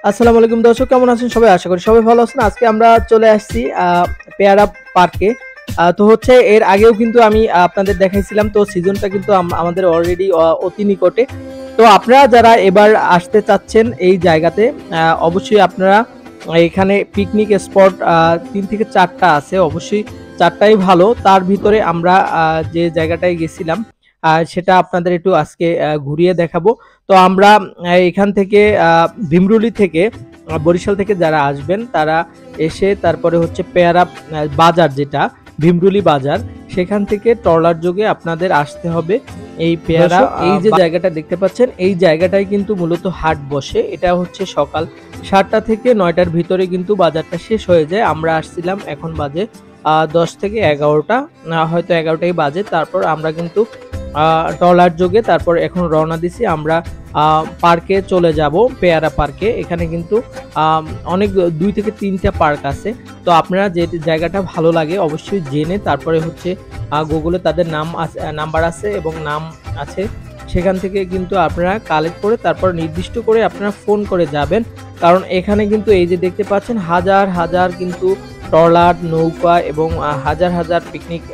আসসালামু আলাইকুম দর্শক, কেমন আছেন সবাই? আশা করি সবাই ভালো আছেন। আজকে আমরা চলে আসছি পেয়ারা পার্কে। তো হচ্ছে এর আগেও কিন্তু আমি আপনাদের দেখাইছিলাম। তো সিজনটা কিন্তু আমাদের অলরেডি অতি নিকটে। তো আপনারা যারা এবার আসতে চাচ্ছেন এই জায়গাতে, অবশ্যই আপনারা এখানে পিকনিক স্পট ৩ থেকে ৪টা আছে। অবশ্যই ৪টাই ভালো। তার ভিতরে আমরা যে জায়গাটায় গেছিলাম সেটা আপনাদের একটু আজকে ঘুরিয়ে দেখাবো। তো আমরা এখান থেকে ভীমরুলি থেকে বরিশাল থেকে যারা আসবেন তারা এসে তারপরে হচ্ছে পেয়ারা বাজার, যেটা ভীমরুলি বাজার, সেখান থেকে ট্রলার যোগে আপনাদের আসতে হবে এই পেয়ারা। এই যে জায়গাটা দেখতে পাচ্ছেন, এই জায়গাটায় কিন্তু মূলত হাট বসে। এটা হচ্ছে সকাল 7টা থেকে 9টার ভিতরে কিন্তু বাজারটা শেষ হয়ে যায়। আমরা আসছিলাম, এখন বাজে 10 থেকে 11টা, হয়তো 11টাই বাজে। তারপর আমরা কিন্তু ট্রলার যোগে তারপর এখন রওনা দিছি আমরা পার্কে চলে যাব, পেয়ারা পার্কে। এখানে কিন্তু অনেক 2 থেকে 3টা পার্ক আছে। তো আপনারা যে জায়গাটা ভালো লাগে অবশ্যই জেনে তারপরে হচ্ছে গুগলে তাদের নাম্বার আছে এবং নাম আছে, সেখান থেকে কিন্তু আপনারা কালেক্ট করে তারপর নির্দিষ্ট করে আপনারা ফোন করে যাবেন। কারণ এখানে কিন্তু এই যে দেখতে পাচ্ছেন হাজার হাজার কিন্তু ট্রলার, নৌকা এবং হাজার হাজার পিকনিক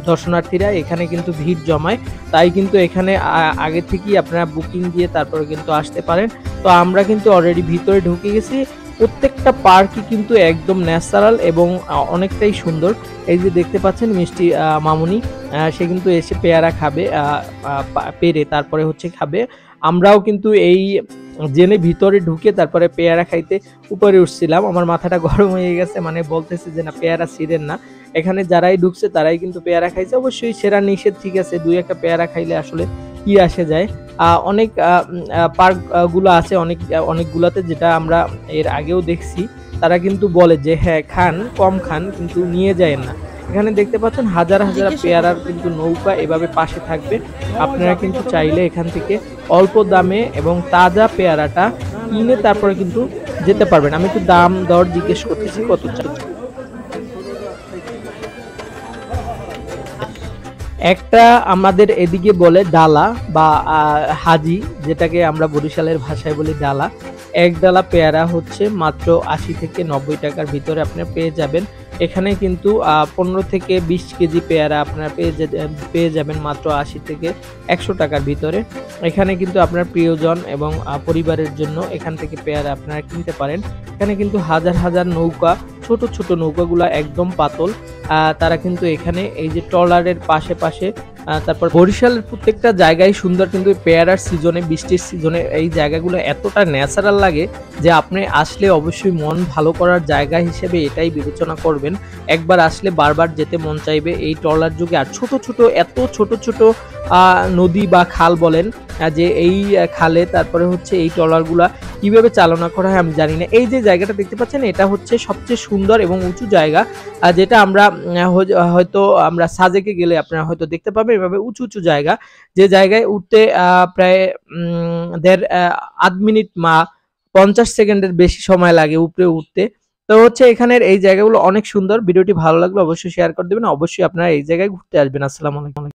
দর্শনার্থীরা এখানে কিন্তু ভিড় জমায়। তাই কিন্তু এখানে আগে থেকেই আপনারা বুকিং দিয়ে তারপরে কিন্তু আসতে পারেন। তো আমরা কিন্তু অলরেডি ভিতরে ঢুকে গেছি। প্রত্যেকটা পার্কই কিন্তু একদম ন্যাচারাল এবং অনেকটাই সুন্দর। এই যে দেখতে পাচ্ছেন মিষ্টি মামুনি, সে কিন্তু এসে পেয়ারা খাবে, পেরে তারপরে হচ্ছে খাবে। আমরাও কিন্তু এই জেনে ভিতরে ঢুকে তারপরে পেয়ারা খাইতে উপরে উঠছিলাম। আমার মাথাটা গরম হয়ে গেছে, মানে বলতেছে যে না, পেয়ারা ছিঁড়েন না। এখানে যারাই ঢুকছে তারাই কিন্তু পেয়ারা খাইছে। অবশ্যই সেরা নিষেধ, ঠিক আছে, 2-1টা পেয়ারা খাইলে আসলে কি আসে যায়। অনেক পার্ক গুলো আছে, অনেকগুলাতে, যেটা আমরা এর আগেও দেখছি, তারা কিন্তু বলে যে হ্যাঁ খান, কম খান, কিন্তু নিয়ে যায় না। এখানে দেখতে পাচ্ছেন হাজার হাজার পেয়ারার কিন্তু নৌকা এভাবে পাশে থাকবে। আপনারা কিন্তু চাইলে এখান থেকে অল্প দামে এবং তাজা পেয়ারাটা কিনে তারপরে কিন্তু যেতে পারবেন। আমি একটু দাম দর জিজ্ঞেস করতেছি কত চাই। একটা আমাদের এদিকে বলে ডালা বা হাজি, যেটাকে আমরা বরিশালের ভাষায় বলি ডালা। এক ডালা পেয়ারা হচ্ছে মাত্র 80 থেকে 90 টাকার ভিতরে আপনারা পেয়ে যাবেন। এখানে কিন্তু 15 থেকে 20 কেজি পেয়ারা আপনারা পেয়ে যাবেন মাত্র 80 থেকে 100 টাকার ভিতরে। এখানে কিন্তু আপনার প্রিয়জন এবং পরিবারের জন্য এখান থেকে পেয়ারা আপনারা কিনতে পারেন। এখানে কিন্তু হাজার হাজার নৌকা, ছোট ছোট নৌকাগুলা একদম পাতল, তারা কিন্তু এখানে এই যে ট্রলারের পাশে পাশে তারপর বরিশালের প্রত্যেকটা জায়গায় সুন্দর। কিন্তু পেয়ারার সিজনে, বৃষ্টির সিজনে এই জায়গাগুলো এতটা ন্যাচারাল লাগে যে আপনি আসলে অবশ্যই মন ভালো করার জায়গা হিসেবে এটাই বিবেচনা করবেন। একবার আসলে বারবার যেতে মন চাইবে এই ট্রলার যুগে। আর ছোট ছোট, এত ছোট ছোট নদী বা খাল বলেন, যে এই খালে তারপরে হচ্ছে এই ট্রলারগুলা কিভাবে চালনা করা হয় আমি জানি না। এই যে জায়গাটা দেখতে পাচ্ছেন, এটা হচ্ছে সবচেয়ে সুন্দর এবং উঁচু জায়গা, যেটা আমরা হয়তো আমরা সাজেকে গেলে আপনারা হয়তো দেখতে পাবেন এভাবে উঁচু উঁচু জায়গা, যে জায়গায় উঠতে প্রায় আধ মিনিট 50 সেকেন্ডের বেশি সময় লাগে উপরে উঠতে। তো হচ্ছে এখানের এই জায়গাগুলো অনেক সুন্দর। ভিডিওটি ভালো লাগলে অবশ্যই শেয়ার করে দেবেন। অবশ্যই আপনারা এই জায়গায় ঘুরতে আসবেন। আসসালামু আলাইকুম।